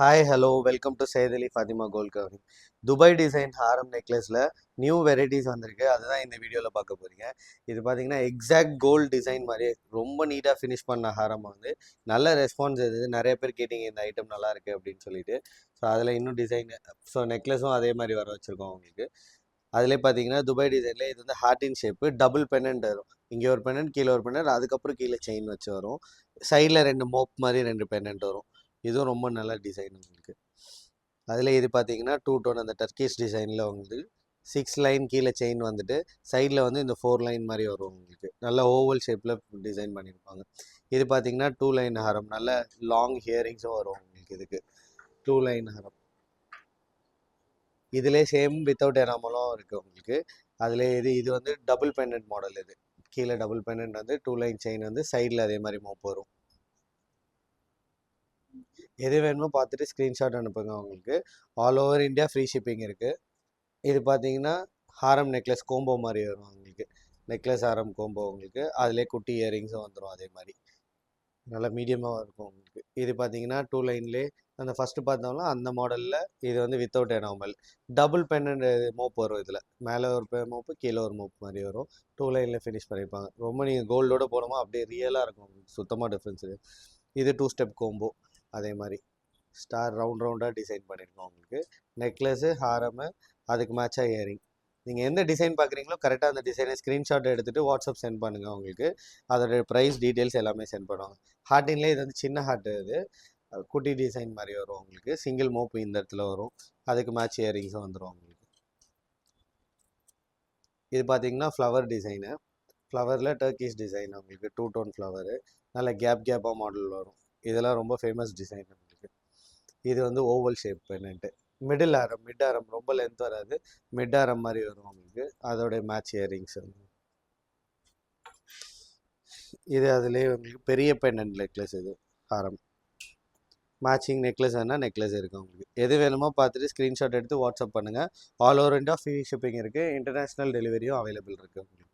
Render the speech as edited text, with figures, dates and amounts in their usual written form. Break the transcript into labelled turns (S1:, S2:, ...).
S1: Hi hello welcome to Syed Ali Fathima gold covering. Dubai design ஹாரம் நெக்லஸில் new varieties வந்திருக்கு. அதுதான் இந்த வீடியோவில் பார்க்க போகிறீங்க. இது பார்த்தீங்கன்னா எக்ஸாக்ட் கோல்டு டிசைன் மாதிரியே ரொம்ப நீட்டாக ஃபினிஷ் பண்ண ஹாரம் வந்து நல்ல ரெஸ்பான்ஸ் இது. நிறைய பேர் கேட்டிங்க இந்த ஐட்டம் நல்லா இருக்குது அப்படின்னு சொல்லிட்டு. ஸோ அதில் இன்னும் டிசைன், ஸோ நெக்லஸும் அதே மாதிரி வர வச்சுருக்கோம் உங்களுக்கு. அதிலே பார்த்தீங்கன்னா துபாய் டிசைனில் இது வந்து ஹார்டின் ஷேப்பு, டபுள் பெனண்ட் வரும். இங்கே ஒரு பெனண்ட், கீழே ஒரு பெனண்ட், அதுக்கப்புறம் கீழே செயின் வச்சு வரும். சைடில் ரெண்டு மோப் மாதிரி ரெண்டு பெனண்ட் வரும். இதுவும் ரொம்ப நல்ல டிசைன் உங்களுக்கு. அதில் இது பார்த்தீங்கன்னா 2 டோன் அந்த டர்க்கிஷ் டிசைனில் வந்து 6 லைன் கீழே செயின் வந்துட்டு சைடில் வந்து இந்த 4 லைன் மாதிரி வரும் உங்களுக்கு. நல்ல ஓவல் ஷேப்பில் டிசைன் பண்ணியிருப்பாங்க. இது பார்த்தீங்கன்னா 2 லைன் ஹாரம், நல்ல லாங் ஹியரிங்ஸும் வரும் உங்களுக்கு. இதுக்கு 2 லைன் ஹாரம். இதிலே சேம் வித்தவுட் எனாமலும் இருக்குது உங்களுக்கு. அதில் இது வந்து டபுள் பெண்டன்ட் மாடல். இது கீழே டபுள் பெண்டன்ட் வந்து 2 லைன் செயின் வந்து சைடில் அதே மாதிரி மோப் வரும். எது வேணுமோ பார்த்துட்டு ஸ்க்ரீன்ஷாட் அனுப்புங்க உங்களுக்கு. All over India free shipping இருக்குது. இது பார்த்தீங்கன்னா ஹாரம் நெக்லஸ் கோம்போ மாதிரி வரும் உங்களுக்கு. நெக்லஸ் ஹாரம் கோம்போ உங்களுக்கு. அதிலே குட்டி இயரிங்ஸும் வந்துடும் அதே மாதிரி. நல்லா மீடியமாக இருக்கும் உங்களுக்கு. இது பார்த்தீங்கன்னா 2 லைன்லேயே அந்த ஃபஸ்ட்டு பார்த்தோம்னா அந்த மாடலில் இது வந்து without enamel double pendant mop வரும். இதில் மேலே ஒரு மோப்பு, கீழே ஒரு மோப் மாதிரி வரும். 2 லைனில் ஃபினிஷ் பண்ணியிருப்பாங்க. ரொம்ப நீங்கள் கோல்டோட போனோமா அப்படியே ரியலாக இருக்கும் உங்களுக்கு. சுத்தமாக டிஃப்ரென்ஸ் இருக்குது. இது 2 ஸ்டெப் கோம்போ. அதே மாதிரி ஸ்டார் ரவுண்டாக டிசைன் பண்ணியிருக்கோம் உங்களுக்கு. நெக்லஸ்ஸு, ஹாரமு, அதுக்கு மேட்சாக இயரிங். நீங்கள் எந்த டிசைன் பார்க்குறீங்களோ கரெக்டாக அந்த டிசைனை ஸ்க்ரீன்ஷாட் எடுத்துகிட்டு வாட்ஸ்அப் சென்ட் பண்ணுங்கள் உங்களுக்கு. அதோட ப்ரைஸ் டீட்டெயில்ஸ் எல்லாமே சென்ட் பண்ணுவாங்க. ஹார்ட்டின்லேயே இது வந்து சின்ன ஹார்ட்டு. இது குட்டி டிசைன் மாதிரி வரும் உங்களுக்கு. சிங்கிள் மோப்பு இந்த இடத்துல வரும். அதுக்கு மேட்ச் இயரிங்ஸும் வந்துடும் உங்களுக்கு. இது பார்த்தீங்கன்னா ஃப்ளவர் டிசைனு. ஃப்ளவரில் டர்க்கிஷ் டிசைன் உங்களுக்கு. 2 டோன் ஃப்ளவரு, நல்ல கேப்பாக மாடல் வரும். இதெல்லாம் ரொம்ப ஃபேமஸ் டிசைன் உங்களுக்கு. இது வந்து ஓவல் ஷேப் பெனண்ட்டு. மிட் ஆரம் ரொம்ப லென்த் வராது. மிட் ஆரம் மாதிரி வரும் உங்களுக்கு. அதோடைய மேட்ச் இயரிங்ஸ் வந்து இது. அதுலேயே உங்களுக்கு பெரிய பெண்டன்ட் நெக்லஸ். இது ஹாரம் மேட்சிங் நெக்லஸ் வேணால் நெக்லஸ் இருக்குது உங்களுக்கு. எது வேணுமோ பார்த்துட்டு ஸ்க்ரீன்ஷாட் எடுத்து வாட்ஸ்அப் பண்ணுங்கள். All over India free shipping இருக்குது. இன்டர்நேஷ்னல் டெலிவரியும் அவைலபிள் இருக்குது உங்களுக்கு.